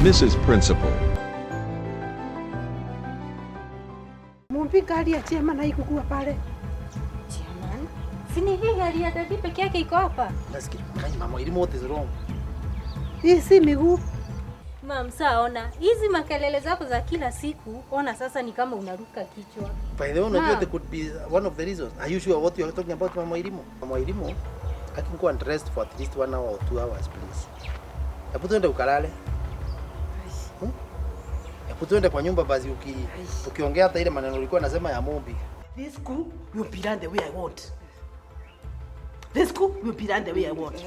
Mrs. Principal. Mumpi gari ya chema na ikukua pale. Chairman, sini hii gari ya dadi peke yake iko hapa. Nasikia mama elimu wote wrong. Hii si miguu. Mama, saona hizi makelele zako za kila siku, ona sasa ni kama unaruka kichwa. By the way, that could be one of the reasons. Are you sure what you are talking about, mama elimu? Mama elimu, I can go and rest for at least 1 hour or 2 hours, please. Hebu tuende ukalale. Hebu tuende kwa nyumba basi ukiongea hata ile maneno ulikuwa unasema ya Mombi. This school will be done the way I want. This school will be done the way I want.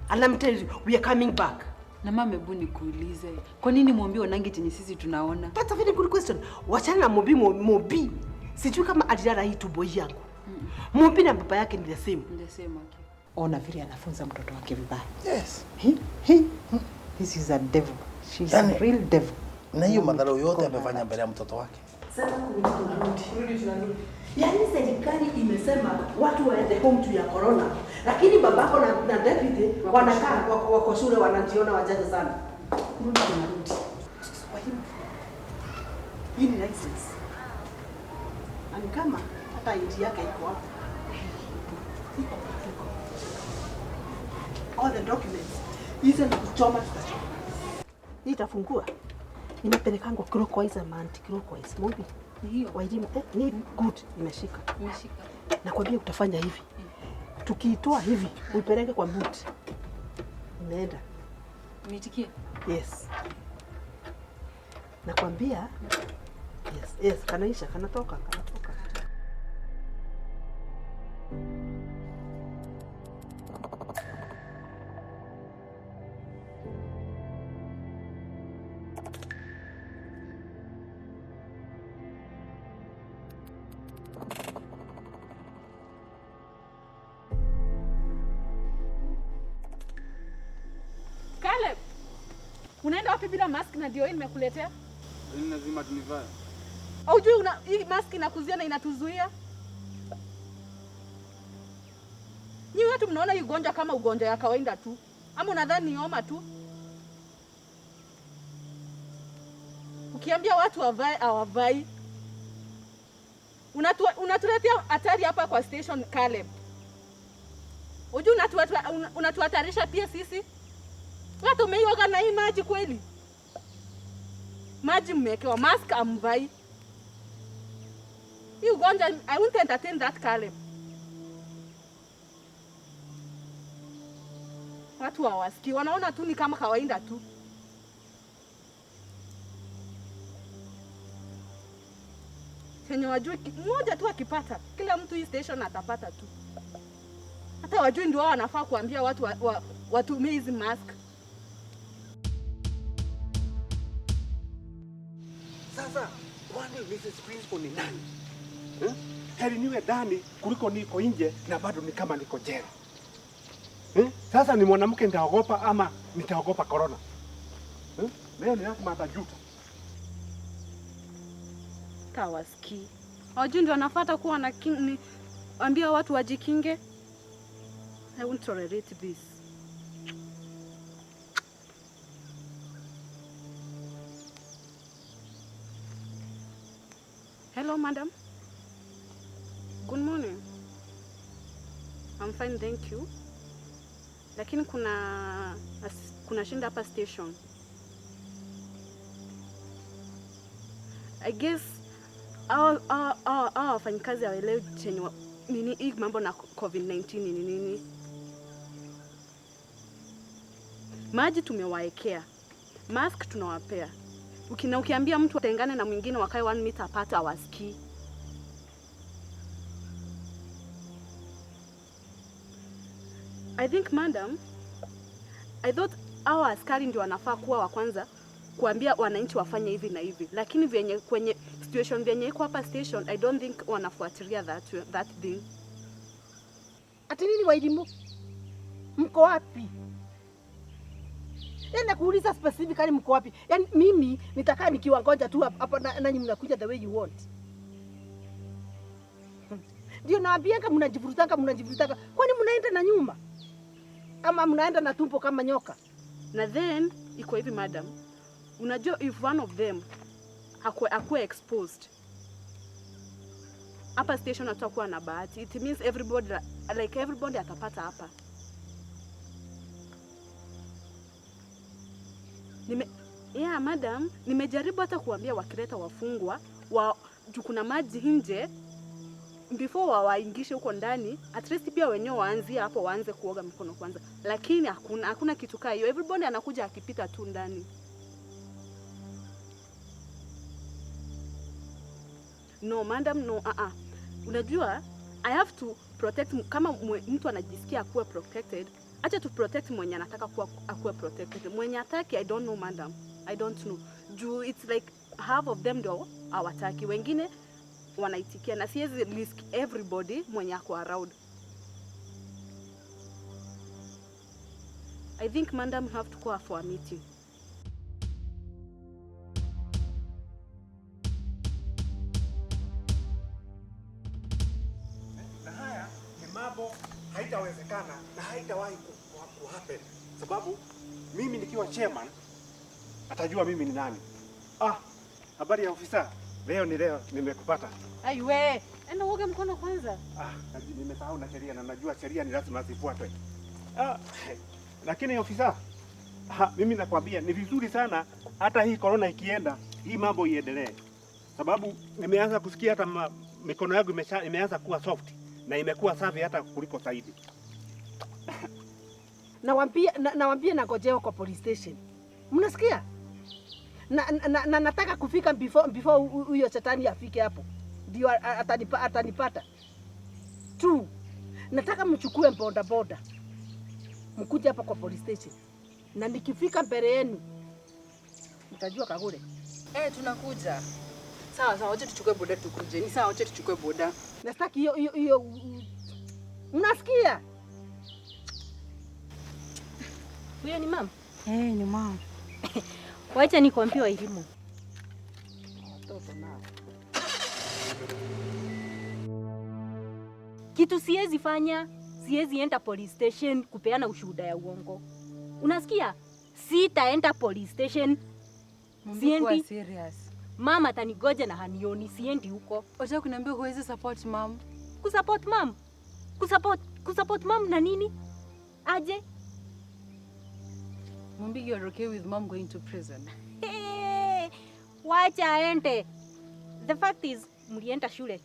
And let me tell you, we are coming back. Na mama, hebu nikuulize, kwa nini Mombi wanangi chenye sisi tunaona? That's a very good question. Wachana na Mombi. Sijui kama alilala hii tumbo yangu. Mombi na baba yake ni the same. The same okay. Ona vile anafunza mtoto wake vibaya. Yes. This is a devil. She's a real devil. Na hiyo madhara yote amefanya mbele ya mtoto wake. Sasa tunarudi. Yaani serikali imesema watu waende home to ya corona. Lakini babako na deputy wanakaa wako shule wanajiona wajaje sana. Tunarudi. Kwa hiyo hii ni license. Ani kama hata inji yake iko hapo. All the documents. Hizo ni kuchoma tutachoma. Hii itafungua. Inapelekangwa clockwise ama anti-clockwise. Mombi, hiyo wajimu ni good imeshika. Imeshika. Nakwambia utafanya hivi. Tukiitoa hivi, uipeleke kwa boot. Imeenda. Umetikia? Yes. Nakwambia yes, kanaisha, kanatoka. Unaenda wapi bila mask na ndio hii nimekuletea? Ni lazima tunivae. Hujui hii mask inakuzia na inatuzuia? Ni watu mnaona hii ugonjwa kama ugonjwa ya kawaida tu. Ama unadhani ni homa tu? Ukiambia watu wavae hawavai. Unatuletea hatari hapa kwa station Caleb. Hujui unatuhatarisha pia sisi? Watu umeioga na hii maji kweli? Maji mmekewa, mask amvai. Hii ugonjwa, I won't entertain that Caleb. Watu hawasikii, wanaona tu ni kama kawaida tu. Chenye wajui, mmoja tu akipata, kila mtu hii station atapata tu. Hata wajui ndio wao wanafaa kuambia watu watumie hizi mask. Sasa, wani Mrs. Principal ni nani? Heri niwe ndani kuliko niko nje na bado ni kama niko jela. Sasa ni mwanamke nitaogopa ama nitaogopa corona? Leo ni lazima atajuta. Tawasikii. Wajui ndio wanafuata kuwa na ambia watu wajikinge. I won't tolerate this. Hello, madam. Good morning. I'm fine, thank you. Lakini kuna shinda hapa station. I guess wafanyikazi hawaelewi chenye nini hii mambo na COVID-19 ni nini. Maji tumewaekea. Mask tunawapea. Ukiambia mtu atengane na mwingine wakae 1 meter apart hawasikii. I think madam, I thought our askari ndio wanafaa kuwa wa kwanza kuambia wananchi wafanye hivi na hivi. Lakini venye kwenye situation venye iko hapa station, I don't think wanafuatilia that thing. Ati nini Wairimu? Mko wapi? Yaani nakuuliza specifically mko wapi? Yaani mimi nitakaa nikiwangoja tu hapa nanyi mnakuja the way you want. Ndio naambia kama mnajivurutaka. Kwani mnaenda na nyuma? Ama mnaenda na tumbo kama nyoka? Na then iko hivi madam. Unajua if one of them akue exposed, hapa station atakuwa na bahati. It means everybody atapata hapa. Madam, nimejaribu hata kuambia wakileta wafungwa kuna maji nje before waingishe huko ndani, at least pia wenyewe waanzie hapo, waanze kuoga mikono kwanza. Lakini hakuna kitu kama hiyo. Everybody anakuja akipita tu ndani. No madam, no. Unajua I have to protect. Kama mtu anajisikia kuwa protected, acha tu protect mwenye anataka kuwa protected. Mwenye ataki, I don't know madam. I don't know. It's like half of them ndio hawataki, wengine wanaitikia, na siwezi risk everybody mwenye ako around. I think madam, you have to go for a meeting. Na haya ni mambo haitawezekana na haitawahi kuhappen, sababu mimi nikiwa chairman atajua mimi ni nani. Habari ya ofisa. Leo nimekupata. Aiwe, enda uoge mkono kwanza. Nimesahau na sheria na najua sheria ni lazima zifuatwe. Lakini ofisa, mimi nakwambia ni vizuri sana hata hii corona ikienda, hii mambo iendelee. Sababu nimeanza kusikia hata mikono yangu imeanza kuwa soft na imekuwa safi hata kuliko zaidi. Nawaambia nangojea kwa police station. Mnasikia? Na nataka kufika before huyo shetani afike hapo. Ndio atanipata. Tu. Nataka mchukue boda. Mkuje hapa kwa police station. Na nikifika mbele yenu mtajua Kagure. Tunakuja. Sawa, wacha tuchukue boda tukuje. Ni sawa, wacha tuchukue boda. Nataki hiyo. Mnasikia? Huyo ni mama? Ni mama. Wacha nikwambie Wairimu. Kitu siwezi fanya, siwezi enda police station kupeana ushuhuda ya uongo. Unasikia? Sitaenda police station. Siendi. Serious. Mama atanigoja na hanioni, siendi huko. Wacha kuniambia huwezi support mom. Kusupport mom? Kusupport mom na nini? Aje? Mwambie you're okay with mom going to prison. Wacha aende. The fact is, mlienda shule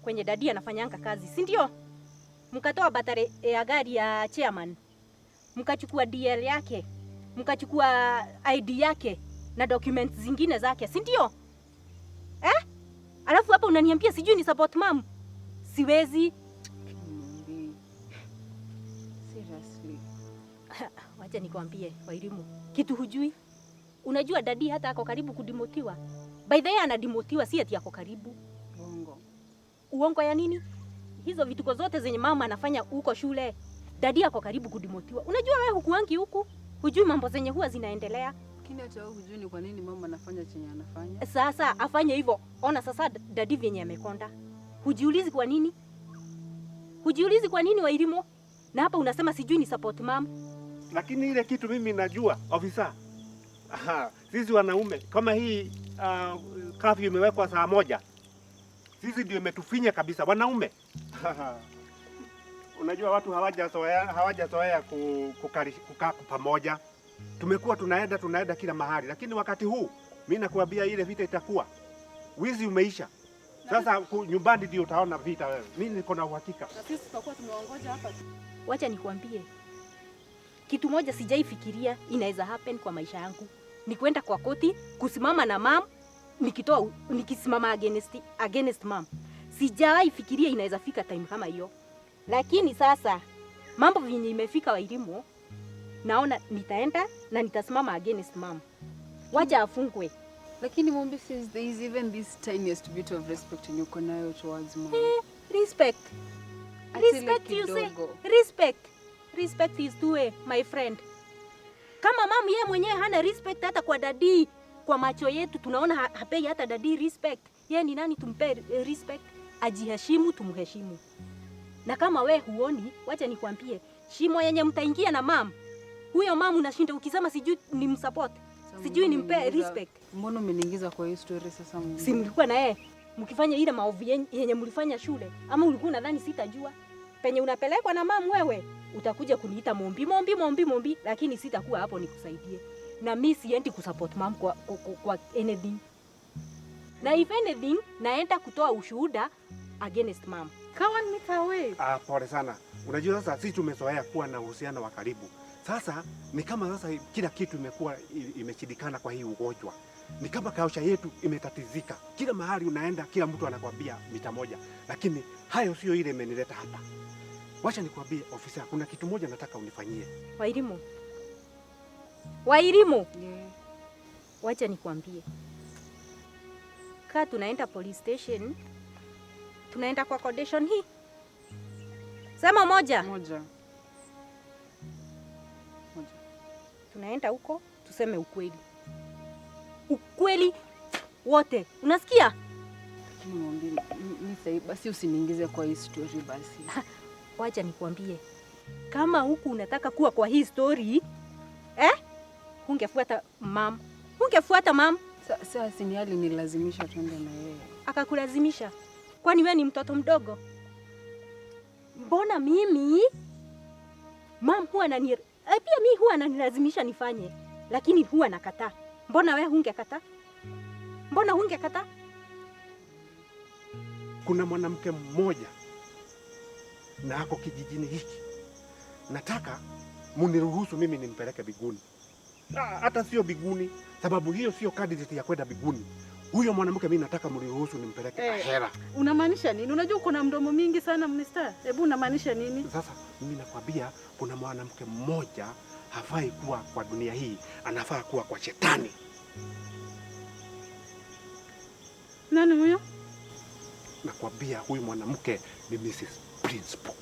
kwenye dadi anafanyanga kazi, si ndio? Mkatoa battery ya gari ya chairman. Mkachukua DL yake. Mkachukua ID yake na documents zingine zake, si ndio? Alafu hapa unaniambia sijui ni support mom. Siwezi. Seriously. Wacha nikwambie Wairimu, kitu hujui. Unajua dadi hata ako karibu kudimotiwa. By the way anadimotiwa, si ati ako karibu. Uongo ya nini? Hizo vituko zote zenye mama anafanya huko shule, dadi ako karibu kudimotiwa. Unajua wewe hukuangi huku, hujui mambo zenye huwa zinaendelea. Lakini hata wewe hujui ni kwa nini mama anafanya chenye anafanya. Sasa afanye hivyo. Ona sasa dadi vyenye amekonda. Hujiulizi kwa nini? Hujiulizi kwa nini Wairimu? Na hapa unasema sijui ni support mom. Lakini ile kitu mimi najua, ofisa. Sisi wanaume kama hii curfew imewekwa saa 1. Sisi ndio imetufinya kabisa wanaume. Unajua watu hawajazoea kukaa pamoja. Tumekuwa tunaenda kila mahali, lakini wakati huu mimi nakuambia ile vita itakuwa. Wizi umeisha. Sasa nyumbani ndio utaona vita wewe. Mimi niko na uhakika. Na sisi tutakuwa tumeongoja hapa. Wacha nikwambie. Kitu moja sijaifikiria inaweza happen kwa maisha yangu. Ni kwenda kwa koti, kusimama na mom, nikisimama against mom. Sijawahi fikiria inaweza fika time kama hiyo. Lakini sasa Mambo vinyi imefika Wairimu, naona nitaenda na nitasimama against mom. Wacha afungwe. Lakini Mombi says there is even this tiniest bit of respect in uko nayo towards mom. Respect. Ati Respect, like you say. kidogo. Respect. Respect is two way, my friend. Kama mom yeye mwenyewe hana respect hata kwa dadi, kwa macho yetu tunaona hapei hata dadi respect. Yeye ni nani tumpe respect? Ajiheshimu, tumheshimu. Na kama we huoni, wacha nikwambie, shimo yenye mtaingia na mom, huyo mom unashinda ukisema sijui ni msupport, sijui nimpe respect. Mbona umeniingiza kwa hiyo story sasa Mombi? Si mlikuwa na yeye mkifanya ile maovu yenye mlifanya shule, ama ulikuwa unadhani sitajua? Penye unapelekwa na mom wewe, utakuja kuniita Mombi, lakini sitakuwa hapo nikusaidie. Na mimi siendi kusupport mom kwa anything. Na if anything, naenda kutoa ushuhuda against mom. Kawan mitawe. Pole sana. Unajua sasa sisi tumezoea kuwa na uhusiano wa karibu. Sasa ni kama sasa kila kitu imekuwa imeshindikana kwa hii ugonjwa. Ni kama kausha yetu imetatizika. Kila mahali unaenda kila mtu anakuambia mita moja. Lakini hayo sio ile imenileta hapa. Wacha nikwambie ofisa, kuna kitu moja nataka unifanyie. Wairimu. Yeah. Wacha nikwambie. Kaa tunaenda police station, tunaenda kwa condition hii. Sema moja. Moja. Tunaenda huko, tuseme ukweli. Ukweli wote. Unasikia? Lakini Mombi, mimi sasa basi usiniingize kwa hii story basi. Wacha nikwambie. Kama huku unataka kuwa kwa hii story, ungefuata mam. Sasa si ni hali nilazimisha twende na yeye. Akakulazimisha. Kwani wewe ni mtoto mdogo? Mbona mimi mam huwa pia mimi huwa ananilazimisha nifanye, lakini huwa nakataa. Mbona wewe hungekataa? Kuna mwanamke mmoja na ako kijijini hiki. Nataka muniruhusu mimi nimpeleke biguni. Hata sio biguni, sababu hiyo sio candidate ya kwenda biguni. Huyo mwanamke mimi nataka mniruhusu nimpeleke ahera. Unamaanisha nini? Unajua uko na mdomo mingi sana minister. Hebu unamaanisha nini? Sasa mimi nakwambia kuna mwanamke mmoja hafai kuwa kwa dunia hii, anafaa kuwa kwa shetani. Nani huyo? Nakwambia huyu mwanamke ni Mrs. Principal.